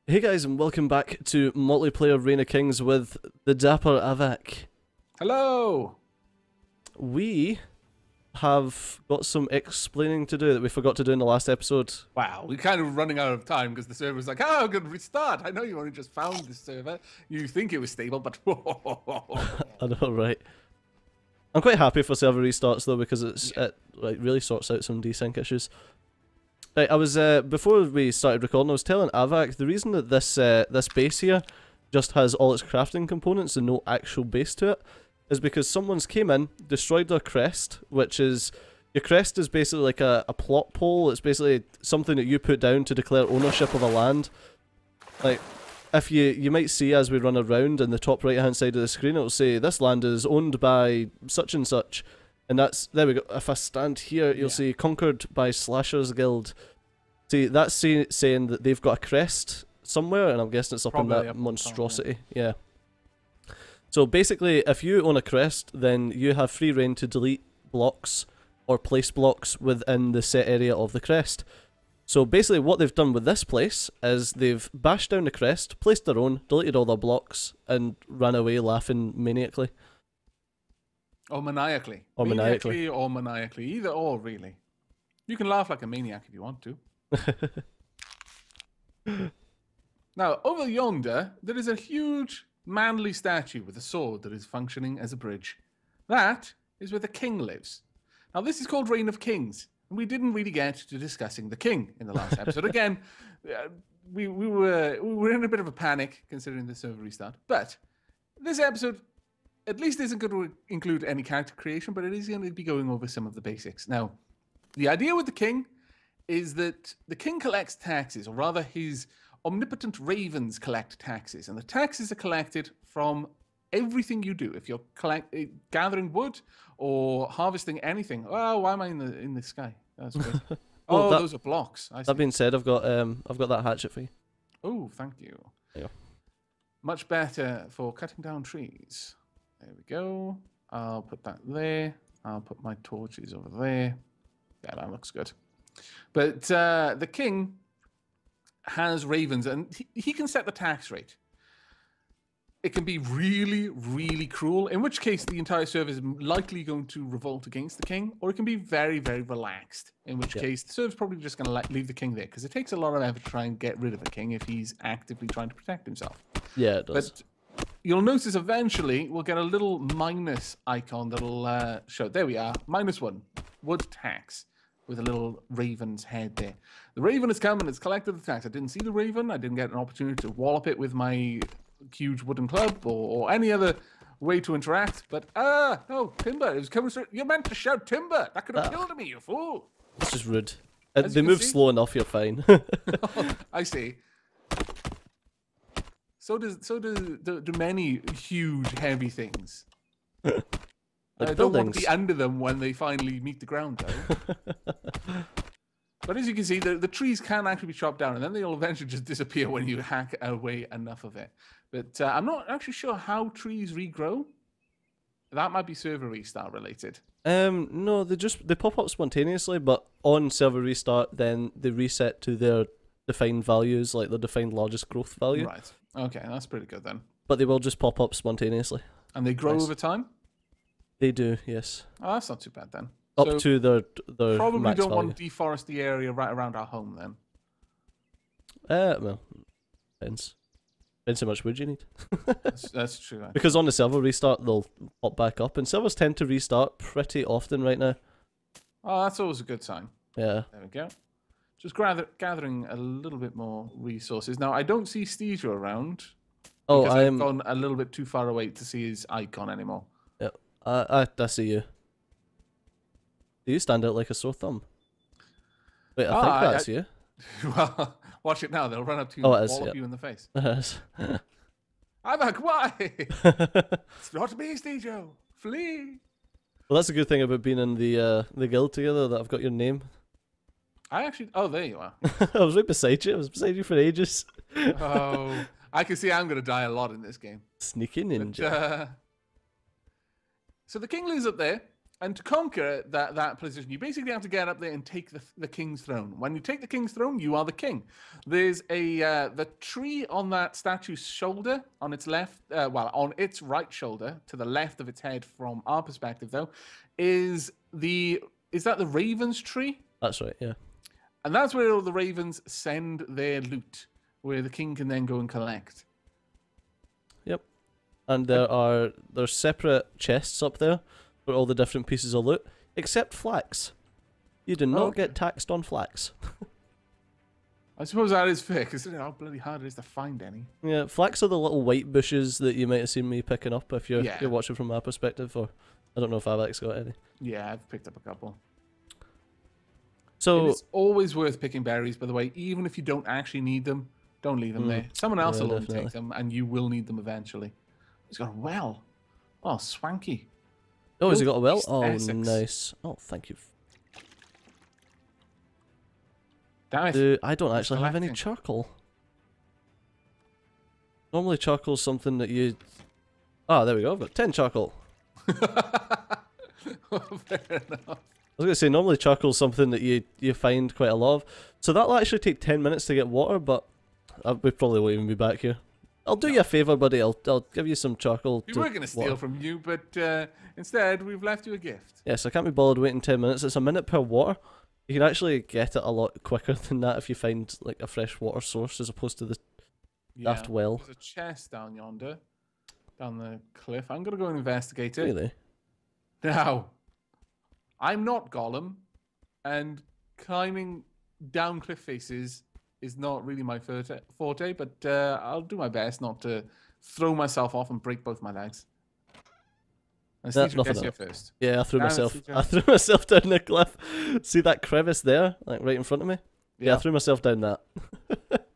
Hey guys, and welcome back to multiplayer Reign of Kings with the dapper Aavak. Hello! We have got some explaining to do that we forgot to do in the last episode. Wow, we're kind of running out of time because the server's like, oh, I'm going to restart. I know you only just found this server. You think it was stable, but... I know, right? I'm quite happy for server restarts though, because it really sorts out some desync issues. Right, I was before we started recording, I was telling Aavak the reason that this base here just has all its crafting components and no actual base to it is because someone's came in, destroyed their crest, which is your crest is basically like a plot pole. It's basically something that you put down to declare ownership of a land. Like, if you might see as we run around in the top right hand side of the screen, it'll say this land is owned by such and such. And that's, there we go, if I stand here, you'll see conquered by Slashers Guild. See, that's saying that they've got a crest somewhere, and I'm guessing it's up in that monstrosity. Yeah. So basically, if you own a crest, then you have free reign to delete blocks or place blocks within the set area of the crest. So basically what they've done with this place is they've bashed down the crest, placed their own, deleted all their blocks, and ran away laughing maniacally. Or maniacally. Or maniacally. Or maniacally. Either or, really. You can laugh like a maniac if you want to. Now, over yonder, there is a huge manly statue with a sword that is functioning as a bridge. That is where the king lives. Now, this is called Reign of Kings, and we didn't really get to discussing the king in the last episode. Again, we were in a bit of a panic considering the server restart. But this episode at least isn't going to include any character creation, but it is going to be going over some of the basics. Now, the idea with the king is that the king collects taxes, or rather his omnipotent ravens collect taxes, and the taxes are collected from everything you do. If you're gathering wood or harvesting anything. Oh, why am I in the sky? That's great. Oh, those are blocks. That being said, I've got that hatchet for you. Oh, thank you. There you go. Much better for cutting down trees. There we go. I'll put that there. I'll put my torches over there. Yeah, that looks good. But the king has ravens, and he can set the tax rate. It can be really, really cruel, in which case the entire server is likely going to revolt against the king, or it can be very, very relaxed, in which case the server's probably just going to leave the king there, because it takes a lot of effort to try and get rid of a king if he's actively trying to protect himself. Yeah, it does. But you'll notice eventually we'll get a little minus icon that'll show. There we are, -1, wood tax, with a little raven's head there. The raven has come and it's collected the tax. I didn't see the raven. I didn't get an opportunity to wallop it with my huge wooden club or any other way to interact. But, no, timber. It was coming straight. You meant to shout timber. That could have killed me, you fool. It's just rude. They move slow enough, you're fine. I see. So do many huge, heavy things. Like I don't want to be under them when they finally meet the ground, though. But as you can see, the trees can actually be chopped down, and then they'll eventually just disappear when you hack away enough of it. But I'm not actually sure how trees regrow. That might be server restart related. No, they pop up spontaneously, but on server restart, then they reset to their defined values, like their defined largest growth value. Right. Okay, that's pretty good then. But they will just pop up spontaneously. And they grow over time? They do, yes. Oh, that's not too bad then. Up to their probably max don't value. want to deforest the area right around our home then. Well, depends. Depends how much wood you need. That's true. Actually. Because on the server restart, they'll pop back up, and servers tend to restart pretty often right now. Oh, that's always a good sign. Yeah. There we go. Just gathering a little bit more resources. Now, I don't see Steejo around. Oh, I've gone a little bit too far away to see his icon anymore. Yeah. I see you. Do you stand out like a sore thumb? Wait, I think that's you. Well, watch it now. They'll run up to you and wallop you in the face. Aavak, why? It's not me, Steejo. Flee. Well, that's a good thing about being in the guild together, that I've got your name. I actually... Oh, there you are. I was right beside you. I was beside you for ages. Oh, I can see I'm going to die a lot in this game. Sneaky ninja. But, so the king lives up there. And to conquer that position, you basically have to get up there and take the king's throne. When you take the king's throne, you are the king. There's the tree on that statue's shoulder, on its left, on its right shoulder, to the left of its head from our perspective, though, is that the raven's tree? That's right, yeah. And that's where all the ravens send their loot, where the king can then go and collect. Yep. And there's separate chests up there for all the different pieces of loot, except flax. You do not get taxed on flax. I suppose that is fair, considering how bloody hard it is to find any. Yeah, flax are the little white bushes that you might have seen me picking up if you're watching from my perspective, or I don't know if Aavak's got any. Yeah, I've picked up a couple. So it's always worth picking berries, by the way, even if you don't actually need them. Don't leave them there. Someone else will take them, and you will need them eventually. He's got a well. Oh, swanky. Oh, has he got a well? Oh, Essex. nice. Oh, thank you. Damn it. I don't actually have any charcoal. Normally charcoal's something that you... Ah, there we go. I've got 10 charcoal. Fair enough. I was going to say, normally charcoal's something that you find quite a lot of. So that'll actually take 10 minutes to get water, but we probably won't even be back here. I'll do you a favour, buddy. I'll give you some charcoal. We were going to steal from you, but instead we've left you a gift. Yes, I can't be bothered waiting 10 minutes. It's a minute per water. You can actually get it a lot quicker than that if you find like a fresh water source as opposed to the daft well. There's a chest down yonder, down the cliff. I'm going to go and investigate it. Really? Now, I'm not Golem, and climbing down cliff faces is not really my forte, but I'll do my best not to throw myself off and break both my legs. Let's guess here first. Yeah, I threw myself down the cliff. See that crevice there, like right in front of me? Yeah, I threw myself down that.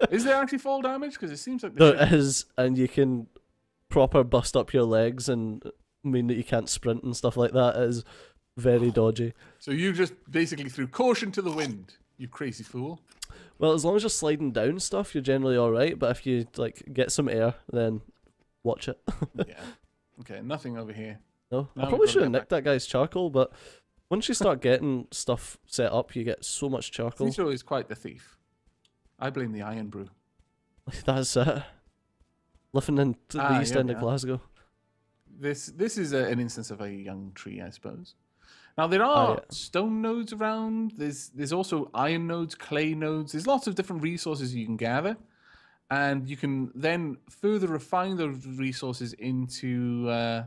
Is there actually fall damage? Because it seems like there is, and you can proper bust up your legs and mean that you can't sprint and stuff like that. It is very dodgy. So you just basically threw caution to the wind, you crazy fool. Well, as long as you're sliding down stuff, you're generally alright, but if you like get some air, then watch it. Yeah. Okay, nothing over here. No, I probably should have nicked that guy's charcoal, but once you start getting stuff set up, you get so much charcoal. Cito is quite the thief. I blame the iron brew. That's it. Living in the east end of Glasgow. This is an instance of a young tree, I suppose. Now there are stone nodes around. There's also iron nodes, clay nodes. There's lots of different resources you can gather, and you can then further refine those resources into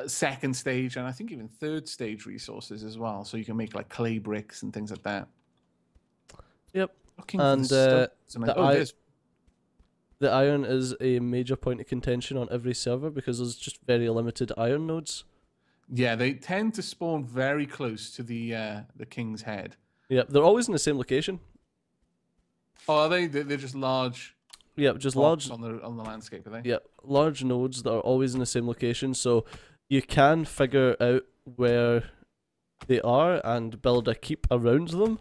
second stage and I think even third stage resources as well. So you can make like clay bricks and things like that. Yep. And the iron is a major point of contention on every server because there's just very limited iron nodes. Yeah, they tend to spawn very close to the king's head. Yeah, they're always in the same location. Oh, are they? They're just large. Yeah, just large on the landscape, are they? Yeah, large nodes that are always in the same location. So you can figure out where they are and build a keep around them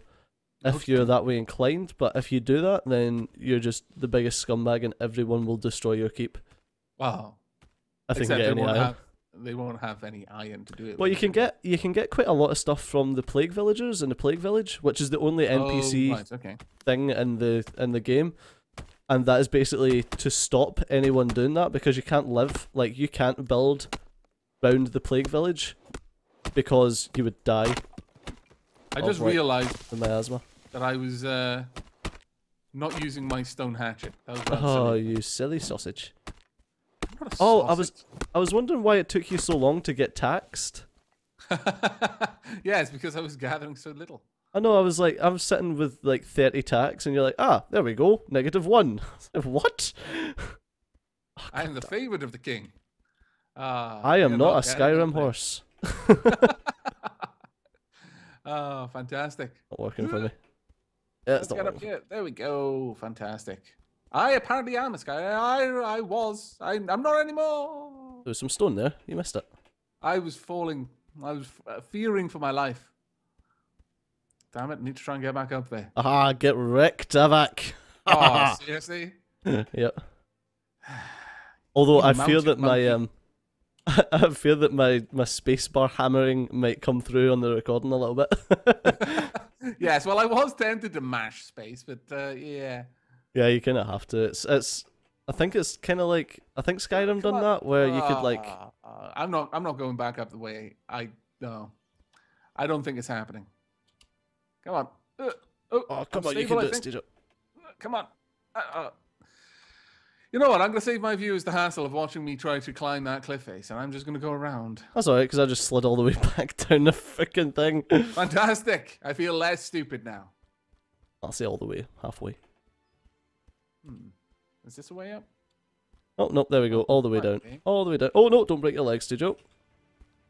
if you're that way inclined. But if you do that, then you're just the biggest scumbag, and everyone will destroy your keep. Wow. I think they won't have any iron to do it. Well, you can get quite a lot of stuff from the plague villagers in the plague village, which is the only NPC thing in the game, and that is basically to stop anyone doing that because you can't you can't build around the plague village because you would die. I just realized the miasma that I was not using my stone hatchet. That was silly. You silly sausage. I was wondering why it took you so long to get taxed. Yeah, it's because I was gathering so little. I know, I was sitting with like 30 tax and you're like, there we go, -1. What? I am the favourite of the king. I am not a Skyrim horse. Oh, fantastic. Not working for me. Yeah, let's get up here. There we go. Fantastic. I apparently am a Skyrim. I was. I'm not anymore. There was some stone there. You missed it. I was falling. I was fearing for my life. Damn it. I need to try and get back up there. Get wrecked, Aavak. Oh, seriously? Yep. Although I fear that I have fear that my spacebar hammering might come through on the recording a little bit. Yes, well, I was tempted to mash space, but yeah. Yeah, you kind of have to. It's. I think it's kind of like I think Skyrim done that where you could like. I'm not going back up the way no. I don't think it's happening. Come on. Oh, come on, you can do it, Steve. Come on. You know what? I'm going to save my viewers the hassle of watching me try to climb that cliff face, and I'm just going to go around. That's alright, because I just slid all the way back down the freaking thing. Fantastic. I feel less stupid now. I'll say all the way, halfway. Is this a way up? Oh, no, there we go. All the way down. All the way down. Oh, no, don't break your legs, Joe.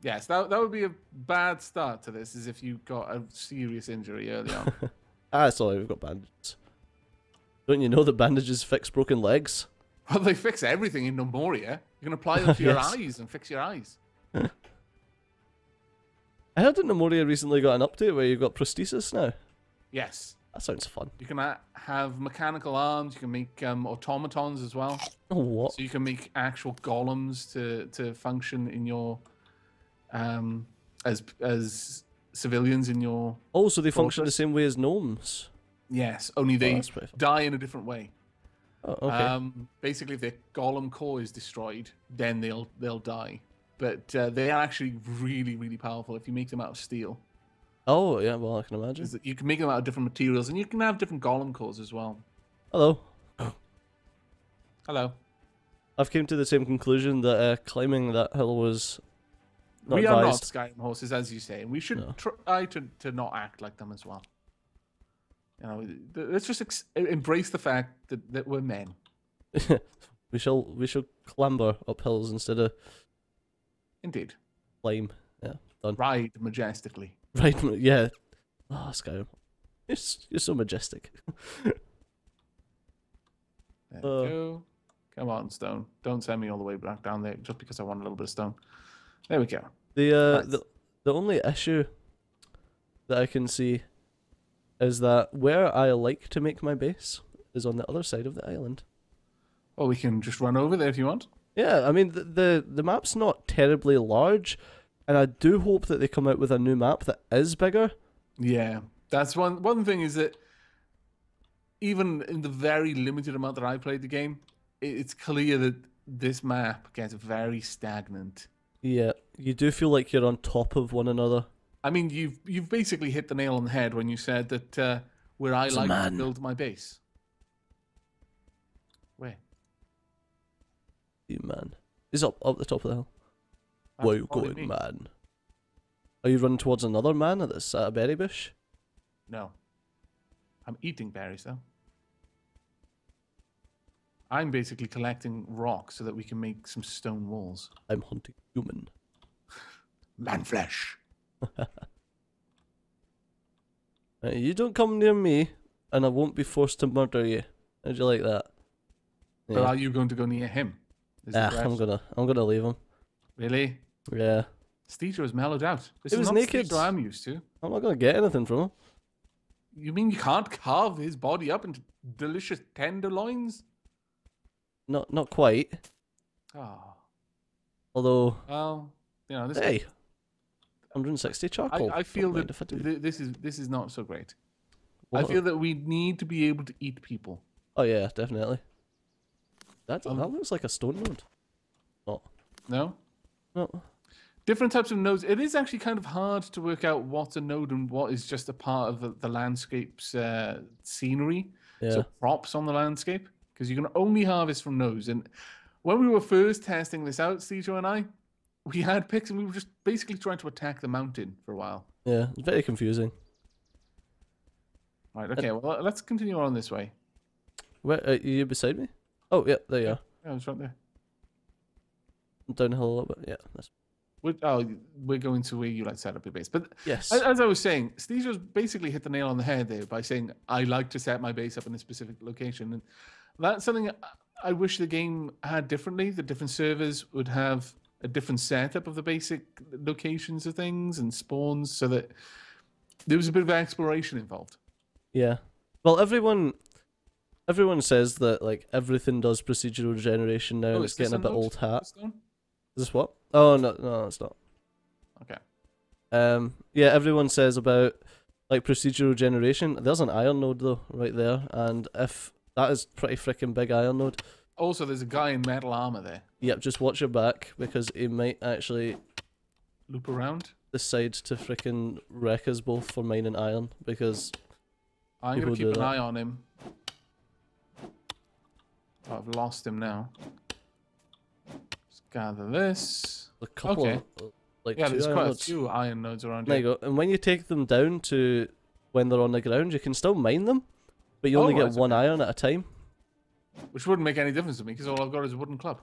Yes, that would be a bad start to this, as if you got a serious injury early on. It's alright, we've got bandages. Don't you know that bandages fix broken legs? Well, they fix everything in Nomoria. You can apply them to your eyes and fix your eyes. I heard that Nomoria recently got an update where you've got prosthesis now. Yes. That sounds fun. You can have mechanical arms. You can make automatons as well. Oh, what? So you can make actual golems to function in your as civilians in your. Oh, so they function the same way as gnomes. Yes, only they die in a different way. Oh, okay. Basically, if their golem core is destroyed, then they'll die. But they are actually really, really powerful if you make them out of steel. Oh, yeah, well, I can imagine. You can make them out of different materials, and you can have different golem cores as well. Hello. Hello. I've came to the same conclusion that climbing that hill was not We advised. are not Skyrim horses, as you say, and we should try to not act like them as well. You know, let's just embrace the fact that we're men. we shall clamber up hills instead of Indeed. climb. Yeah, done. Ride majestically. Right, yeah. Oh, Skyrim. You're so majestic. There we go. Come on, stone. Don't send me all the way back down there just because I want a little bit of stone. There we go. The only issue that I can see is that where I like to make my base is on the other side of the island. Well, we can just run over there if you want. Yeah, I mean the map's not terribly large, and I do hope that they come out with a new map that is bigger. Yeah, that's one thing is that even in the very limited amount that I played the game, it's clear that this map gets very stagnant. Yeah, you do feel like you're on top of one another. I mean, you've basically hit the nail on the head when you said that where I like to build my base. Where? You man. He's up the top of the hill. Where you going, man? Are you running towards another man that's at a berry bush? No. I'm eating berries, though. I'm basically collecting rocks so that we can make some stone walls. I'm hunting human. Man flesh. You don't come near me, and I won't be forced to murder you. How'd you like that? Yeah. But are you going to go near him? I'm gonna leave him. Really? Yeah. Steejo was mellowed out. He was naked. Steejo I'm used to. I'm not gonna get anything from him. You mean you can't carve his body up into delicious tenderloins? Not quite. Oh. Although. Well, you know this. Hey. 160 charcoal. I feel that this is not so great. What? I feel that we need to be able to eat people. Oh yeah, definitely. That looks like a stone node. Oh. No? No. Different types of nodes. It is actually kind of hard to work out what's a node and what is just a part of the landscape's scenery. Yeah. So props on the landscape. Because you can only harvest from nodes. And when we were first testing this out, Steejo and I, we had picks and we were just basically trying to attack the mountain for a while. Yeah, it's very confusing. Right, okay, well, let's continue on this way. Where are you beside me? Oh, yeah, there you are. Yeah, I was right there. Downhill a little bit, yeah. We're going to where you like set up your base. But yes, as I was saying, Steejo's basically hit the nail on the head there by saying, I like to set my base up in a specific location. And that's something I wish the game had differently. The different servers would have a different setup of the basic locations of things and spawns so that there was a bit of exploration involved. Yeah. Well, everyone says that like everything does procedural generation now, and it's getting a bit old hat. Is this what? Oh no, no, it's not. Okay. Yeah, everyone says about like procedural generation. There's an iron node though, right there, and if that is pretty freaking big iron node. Also, there's a guy in metal armor there. Yep, just watch your back because he might actually Loop around. decide to freaking wreck us both for mining iron because I'm people gonna keep do an that. eye on him. Oh, I've lost him now. Let's gather this. a couple Okay. of like Yeah, two there's iron quite a nodes. few iron nodes around There here. you go. And when you take them down to when they're on the ground, you can still mine them, but you Oh, only get right, one okay. iron at a time. Which wouldn't make any difference to me because all I've got is a wooden club.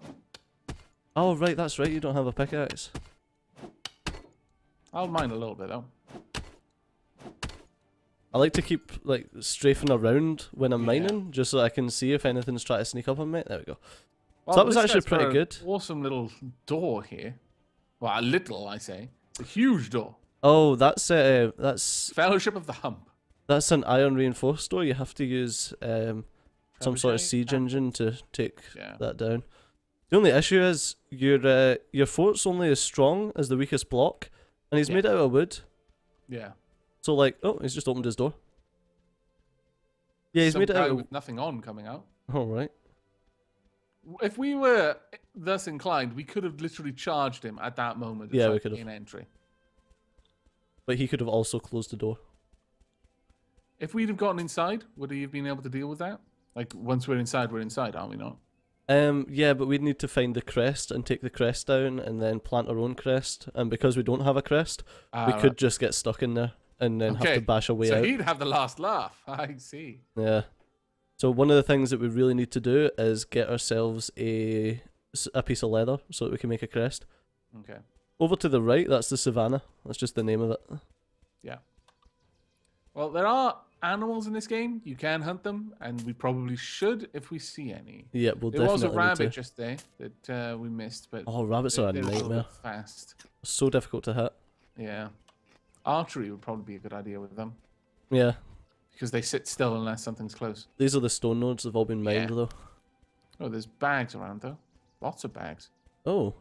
Oh right, that's right. You don't have a pickaxe. I'll mine a little bit though. I like to keep like strafing around when I'm Yeah. mining, just so I can see if anything's trying to sneak up on me. There we go. Well, that was this actually guy's got pretty an good. Awesome little door here. Well, a little, I say. It's a huge door. Oh, that's Fellowship of the Hump. an iron reinforced door. You have to use some sort of Trebuchet, siege ammo. engine to take Yeah. that down. The only issue is your fort's only as strong as the weakest block, and he's Yeah. made out of wood. Yeah. So like, oh, he's just opened his door. Yeah, he's Some made it guy out of. with nothing on coming out. All right. If we were thus inclined, we could have literally charged him at that moment. Yeah, we like could have. in entry. But he could have also closed the door. If we'd have gotten inside, would he have been able to deal with that? Like once we're inside, aren't we not? Yeah, but we'd need to find the crest and take the crest down, and then plant our own crest. And because we don't have a crest, we could just get stuck in there and then have Okay, to bash our way so out. he'd have the last laugh. I see. Yeah. So one of the things that we really need to do is get ourselves a piece of leather so that we can make a crest. Okay. Over to the right, that's the savannah. That's just the name of it. Yeah. Well, there are animals in this game. You can hunt them, and we probably should if we see any. Yeah, we'll There definitely was a need rabbit to. just there that we missed, but Oh, rabbits are a they're little nightmare. bit fast. So difficult to hit. Yeah. Archery would probably be a good idea with them Yeah. because they sit still unless something's close. These are the stone nodes. They've all been mined, Yeah. though. Oh, there's bags around though. Lots of bags. Oh,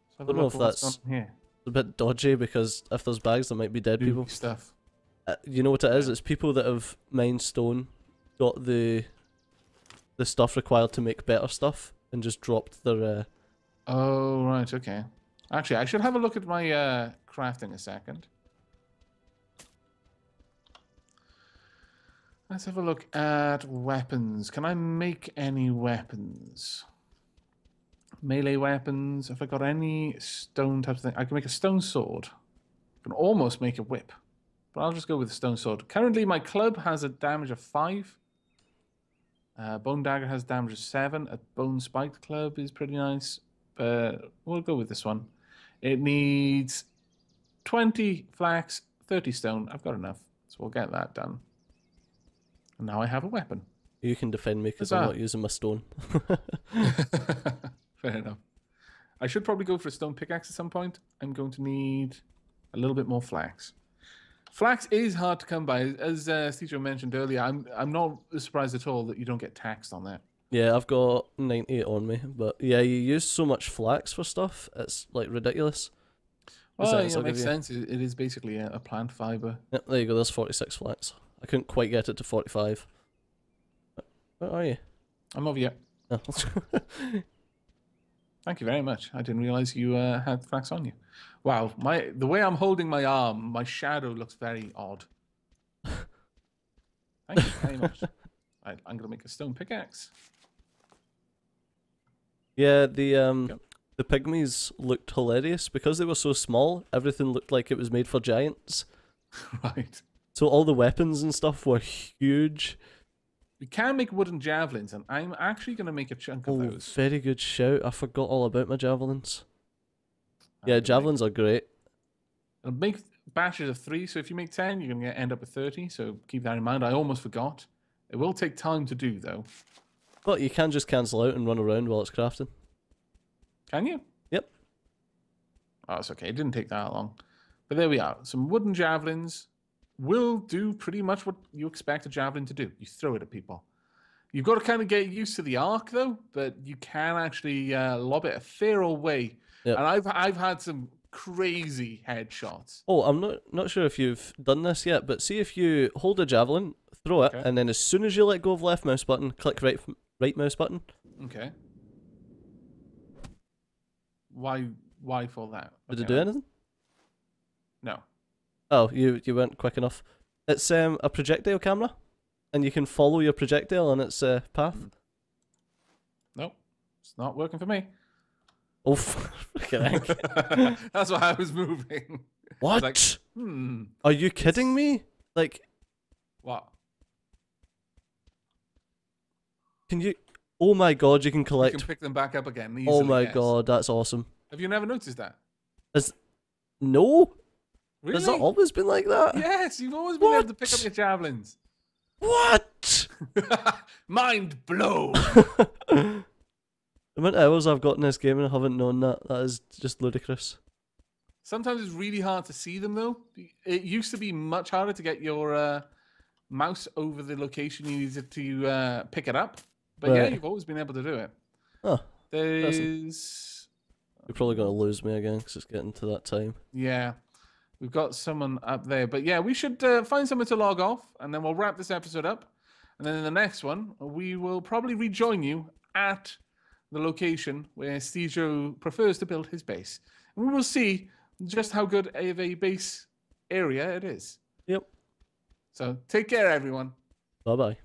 Let's have Don't a know look if at what's that's- on here. it's a bit dodgy because if there's bags, there might be dead people. New stuff. You know what it is? Yeah. It's people that have mined stone, got the stuff required to make better stuff, and just dropped their. Oh, right, okay. Actually, I should have a look at my crafting a second. Let's have a look at weapons. Can I make any weapons? Melee weapons. Have I got any stone type of thing? I can make a stone sword. I can almost make a whip. But I'll just go with the stone sword. Currently, my club has a damage of 5. Bone dagger has damage of 7. A bone spiked club is pretty nice. But we'll go with this one. It needs 20 flax, 30 stone. I've got enough. So we'll get that done. And now I have a weapon. You can defend me because What's I'm that? not using my stone. Fair enough. I should probably go for a stone pickaxe at some point. I'm going to need a little bit more flax. Flax is hard to come by. As Steve mentioned earlier, I'm not surprised at all that you don't get taxed on that. Yeah, I've got 98 on me, but yeah, you use so much flax for stuff. It's like ridiculous. Well, Besides, yeah, I'll it makes give you- sense. It is basically a plant fiber. Yep, there you go. There's 46 flax. I couldn't quite get it to 45. Where are you? I'm over here. Oh. Thank you very much. I didn't realize you had flax on you. Wow, the way I'm holding my arm, my shadow looks very odd. Thank you very much. Right, I'm gonna make a stone pickaxe. Yeah, Go. the pygmies looked hilarious because they were so small. Everything looked like it was made for giants. Right. So all the weapons and stuff were huge. We can make wooden javelins, and I'm actually gonna make a chunk of Oh, those. very good shout. I forgot all about my javelins. Yeah, I'm gonna javelins are great. I'll make batches of 3, so if you make 10, you're gonna end up with 30. So keep that in mind. I almost forgot. It will take time to do, though. But you can just cancel out and run around while it's crafting. Can you? Yep. Oh, it's okay. It didn't take that long. But there we are. Some wooden javelins will do pretty much what you expect a javelin to do. You throw it at people. You've got to kind of get used to the arc, though, but you can actually lob it a fair old way Yep. And I've had some crazy headshots. Oh, I'm not sure if you've done this yet, but see if you hold a javelin, throw it, Okay. and then as soon as you let go of left mouse button, click right mouse button. Okay. Why for that? Did Okay, it do anything? No. Oh, you weren't quick enough. It's a projectile camera, and you can follow your projectile on its path. Nope. It's not working for me. Oh, freaking heck. That's why I was moving. What? Like, Are you kidding me? Like, what? can you... Oh my god, you can You collect... can pick them back up again easily. Oh my yes. god, that's awesome. Have you never noticed that? No? Really? Has that always been like that? Yes, you've always been able to pick up What? your javelins. What? Mind blown. The amount of hours I've got in this game and I haven't known that. That is just ludicrous. Sometimes it's really hard to see them, though. It used to be much harder to get your mouse over the location you needed to pick it up. But yeah, Right. you've always been able to do it. Oh, There's... you're probably going to lose me again because it's getting to that time. Yeah. We've got someone up there. But yeah, we should find someone to log off, and then we'll wrap this episode up. And then in the next one, we will probably rejoin you at the location where Stejo prefers to build his base. And we will see just how good of a base area it is. Yep. So take care, everyone. Bye-bye.